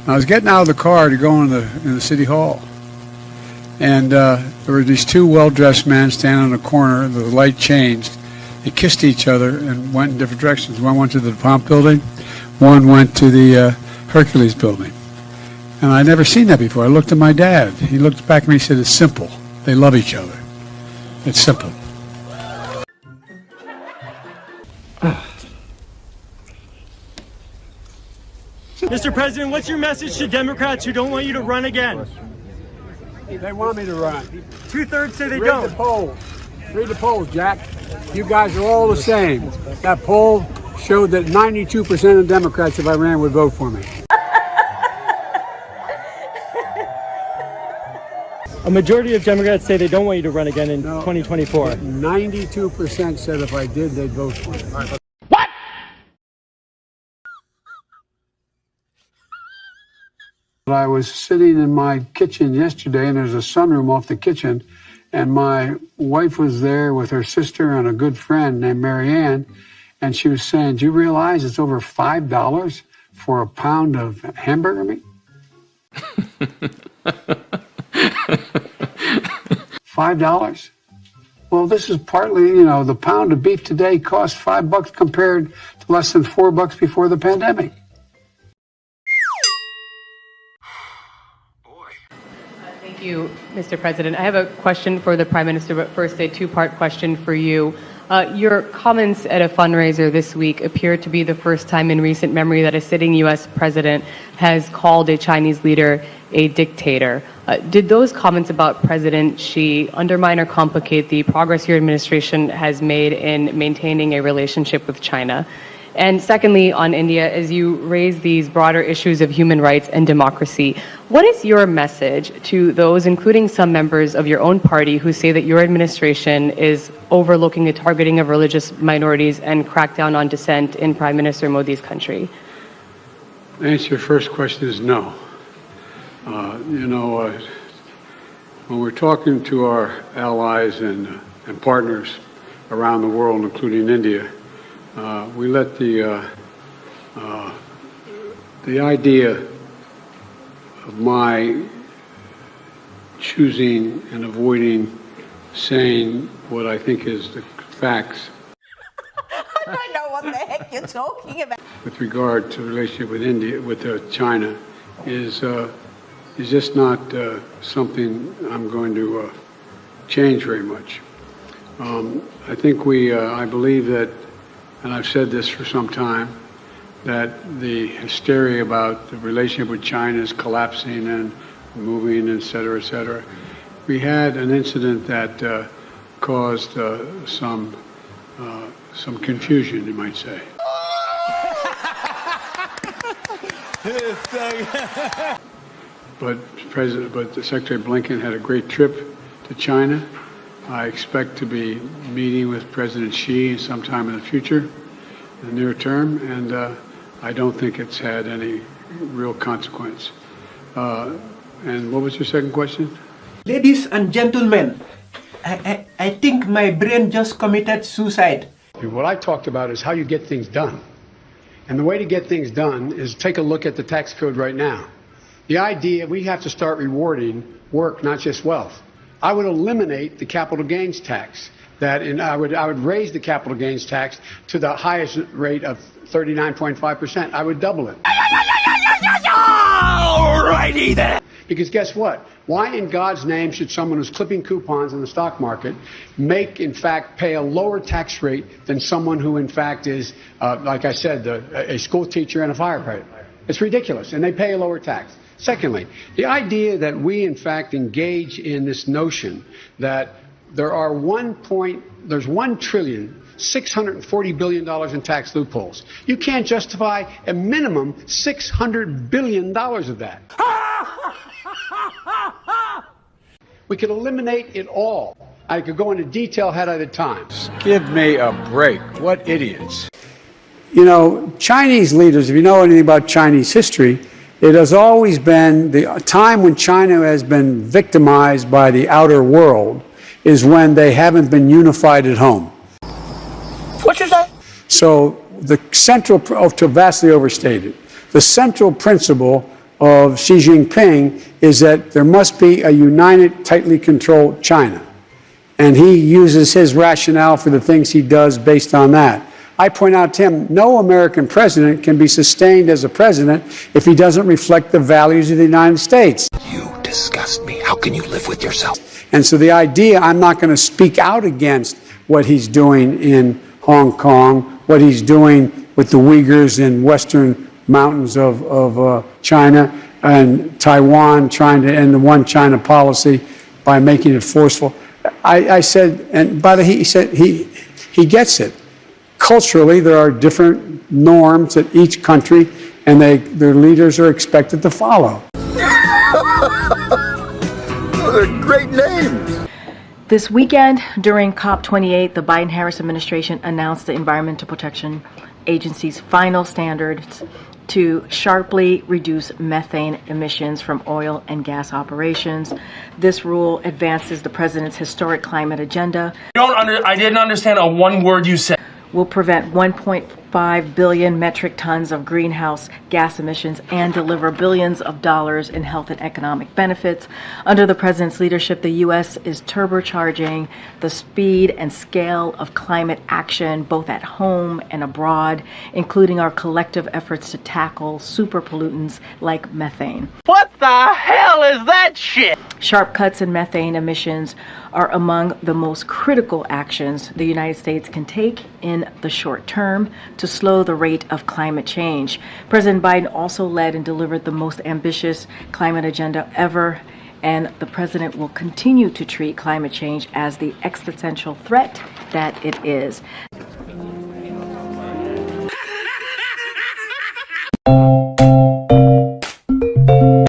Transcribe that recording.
I was getting out of the car to go in the city hall, and there were these two well-dressed men standing in a corner. The light changed. They kissed each other and went in different directions. One went to the DuPont building, one went to the Hercules building. And I'd never seen that before. I looked at my dad. He looked back at me and said, "It's simple. They love each other. It's simple." Mr. President, what's your message to Democrats who don't want you to run again? They want me to run. 2/3 say they Read don't. the polls. Read the polls, Jack. You guys are all the same. That poll showed that 92% of Democrats, if I ran, would vote for me. A majority of Democrats say they don't want you to run again in 2024. 92% said if I did, they'd vote for me. What? I was sitting in my kitchen yesterday, and there's a sunroom off the kitchen, and my wife was there with her sister and a good friend named Marianne, and she was saying, "Do you realize it's over $5 for a pound of hamburger meat?" $5? Well, this is partly, the pound of beef today costs $5 compared to less than $4 before the pandemic. Thank you, Mr. President. I have a question for the Prime Minister, but first a two-part question for you. Your comments at a fundraiser this week appear to be the first time in recent memory that a sitting U.S. president has called a Chinese leader a dictator. Did those comments about President Xi undermine or complicate the progress your administration has made in maintaining a relationship with China? And secondly, on India, as you raise these broader issues of human rights and democracy, what is your message to those, including some members of your own party, who say that your administration is overlooking the targeting of religious minorities and crackdown on dissent in Prime Minister Modi's country? The answer to your first question is no. When we're talking to our allies and partners around the world, including India, we let the idea of my choosing and avoiding saying what I think is the facts I don't know what the heck you're talking about. with regard to the relationship with India, with China, is just not something I'm going to change very much. I think I believe that, and I've said this for some time, that the hysteria about the relationship with China is collapsing and moving, et cetera, et cetera. We had an incident that caused some confusion, you might say. But Secretary Blinken had a great trip to China. I expect to be meeting with President Xi sometime in the future, in the near term, and I don't think it's had any real consequence. And what was your second question? Ladies and gentlemen, I think my brain just committed suicide. What I talked about is how you get things done. And the way to get things done is take a look at the tax code right now. The idea, we have to start rewarding work, not just wealth. I would eliminate the capital gains tax. I would raise the capital gains tax to the highest rate of 39.5%. I would double it. Alrighty then. Because guess what? Why in God's name should someone who's clipping coupons in the stock market pay a lower tax rate than someone who in fact is, like I said, a school teacher and a firefighter? It's ridiculous, and they pay a lower tax. Secondly, the idea that we in fact engage in this notion that there's $1,640 billion in tax loopholes. You can't justify a minimum $600 billion of that. We could eliminate it all. I could go into detail had I the time. Give me a break. What idiots. Chinese leaders, if you know anything about Chinese history, it has always been the time when China has been victimized by the outer world is when they haven't been unified at home. What you say? So the central, vastly overstated, the central principle of Xi Jinping is that there must be a united, tightly controlled China. And he uses his rationale for the things he does based on that. I point out to him, no American president can be sustained as a president if he doesn't reflect the values of the United States. You disgust me. How can you live with yourself? And so the idea, I'm not going to speak out against what he's doing in Hong Kong, what he's doing with the Uyghurs in western mountains of China, and Taiwan trying to end the one China policy by making it forceful. I said, and by the he said he gets it. Culturally, there are different norms at each country, and their leaders are expected to follow. They're great names. This weekend, during COP28, the Biden-Harris administration announced the Environmental Protection Agency's final standards to sharply reduce methane emissions from oil and gas operations. This rule advances the president's historic climate agenda. I didn't understand a one word you said. Will prevent 1.5 billion metric tons of greenhouse gas emissions and deliver billions of dollars in health and economic benefits. Under the president's leadership, the U.S. is turbocharging the speed and scale of climate action, both at home and abroad, including our collective efforts to tackle super pollutants like methane. What the hell is that shit? Sharp cuts in methane emissions are among the most critical actions the United States can take in the short term to slow the rate of climate change. President Biden also led and delivered the most ambitious climate agenda ever, and the president will continue to treat climate change as the existential threat that it is.